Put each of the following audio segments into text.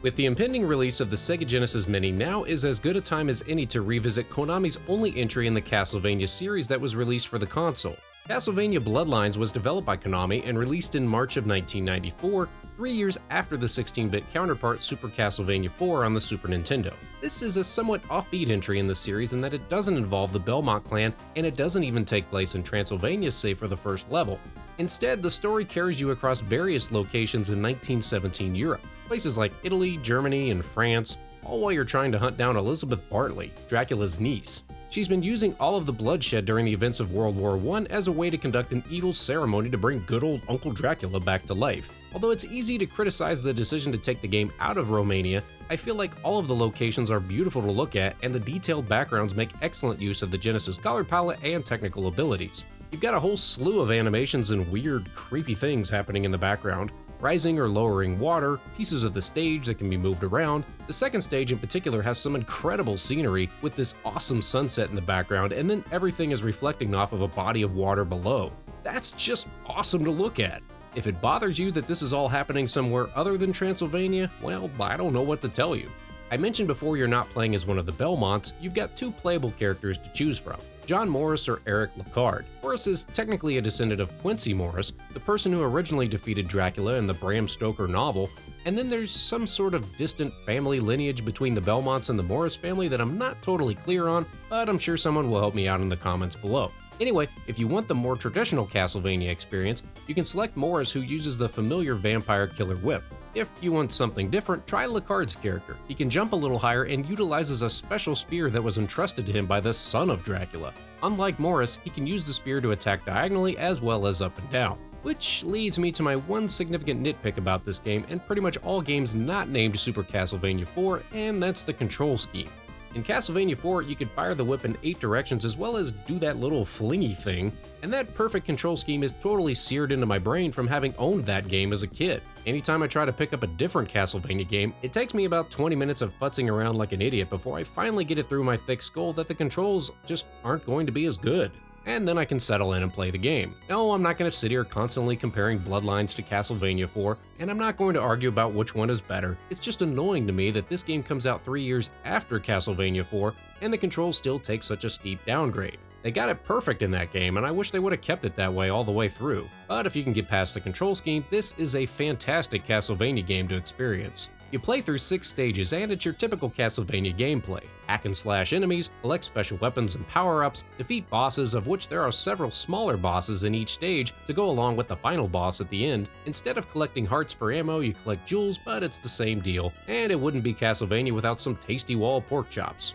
With the impending release of the Sega Genesis Mini, now is as good a time as any to revisit Konami's only entry in the Castlevania series that was released for the console. Castlevania Bloodlines was developed by Konami and released in March of 1994, 3 years after the 16-bit counterpart Super Castlevania IV on the Super Nintendo. This is a somewhat offbeat entry in the series in that it doesn't involve the Belmont clan, and it doesn't even take place in Transylvania save for the first level. Instead, the story carries you across various locations in 1917 Europe, places like Italy, Germany, and France, all while you're trying to hunt down Elizabeth Bartley, Dracula's niece. She's been using all of the bloodshed during the events of World War I as a way to conduct an evil ceremony to bring good old Uncle Dracula back to life. Although it's easy to criticize the decision to take the game out of Romania, I feel like all of the locations are beautiful to look at, and the detailed backgrounds make excellent use of the Genesis color palette and technical abilities. You've got a whole slew of animations and weird, creepy things happening in the background. Rising or lowering water, pieces of the stage that can be moved around. The second stage in particular has some incredible scenery with this awesome sunset in the background, and then everything is reflecting off of a body of water below. That's just awesome to look at. If it bothers you that this is all happening somewhere other than Transylvania, well, I don't know what to tell you. I mentioned before you're not playing as one of the Belmonts, you've got two playable characters to choose from, John Morris or Eric Lecard. Morris is technically a descendant of Quincy Morris, the person who originally defeated Dracula in the Bram Stoker novel, and then there's some sort of distant family lineage between the Belmonts and the Morris family that I'm not totally clear on, but I'm sure someone will help me out in the comments below. Anyway, if you want the more traditional Castlevania experience, you can select Morris, who uses the familiar vampire killer whip. If you want something different, try Lecard's character. He can jump a little higher and utilizes a special spear that was entrusted to him by the son of Dracula. Unlike Morris, he can use the spear to attack diagonally as well as up and down. Which leads me to my one significant nitpick about this game and pretty much all games not named Super Castlevania IV, and that's the control scheme. In Castlevania IV, you could fire the whip in 8 directions as well as do that little flingy thing, and that perfect control scheme is totally seared into my brain from having owned that game as a kid. Anytime I try to pick up a different Castlevania game, it takes me about 20 minutes of futzing around like an idiot before I finally get it through my thick skull that the controls just aren't going to be as good. And then I can settle in and play the game. No, I'm not going to sit here constantly comparing Bloodlines to Castlevania IV, and I'm not going to argue about which one is better. It's just annoying to me that this game comes out 3 years after Castlevania IV, and the controls still take such a steep downgrade. They got it perfect in that game, and I wish they would have kept it that way all the way through. But if you can get past the control scheme, this is a fantastic Castlevania game to experience. You play through 6 stages, and it's your typical Castlevania gameplay. Hack and slash enemies, collect special weapons and power-ups, defeat bosses, of which there are several smaller bosses in each stage to go along with the final boss at the end. Instead of collecting hearts for ammo, you collect jewels, but it's the same deal. And it wouldn't be Castlevania without some tasty wall pork chops.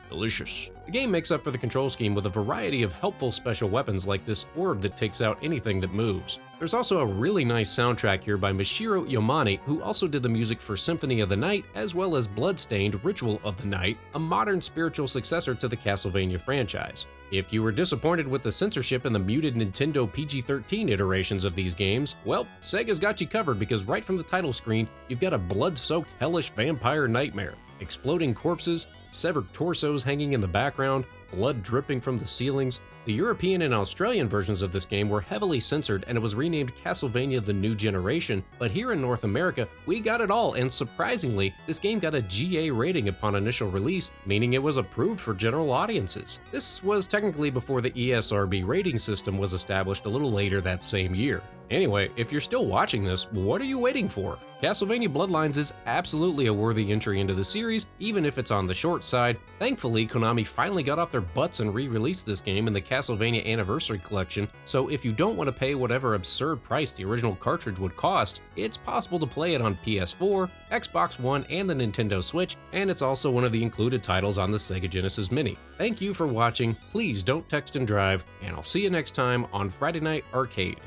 Delicious. The game makes up for the control scheme with a variety of helpful special weapons like this orb that takes out anything that moves. There's also a really nice soundtrack here by Mishiro Yamane, who also did the music for Symphony of the Night as well as Bloodstained Ritual of the Night, a modern spiritual successor to the Castlevania franchise. If you were disappointed with the censorship and the muted Nintendo PG-13 iterations of these games, well, Sega's got you covered because right from the title screen, you've got a blood-soaked hellish vampire nightmare. Exploding corpses, severed torsos hanging in the background, blood dripping from the ceilings. The European and Australian versions of this game were heavily censored and it was renamed Castlevania The New Generation, but here in North America, we got it all, and surprisingly, this game got a GA rating upon initial release, meaning it was approved for general audiences. This was technically before the ESRB rating system was established a little later that same year. Anyway, if you're still watching this, what are you waiting for? Castlevania Bloodlines is absolutely a worthy entry into the series, even if it's on the short side. Thankfully, Konami finally got off their butts and re-released this game in the Castlevania Anniversary Collection, so if you don't want to pay whatever absurd price the original cartridge would cost, it's possible to play it on PS4, Xbox One, and the Nintendo Switch, and it's also one of the included titles on the Sega Genesis Mini. Thank you for watching, please don't text and drive, and I'll see you next time on Friday Night Arcade.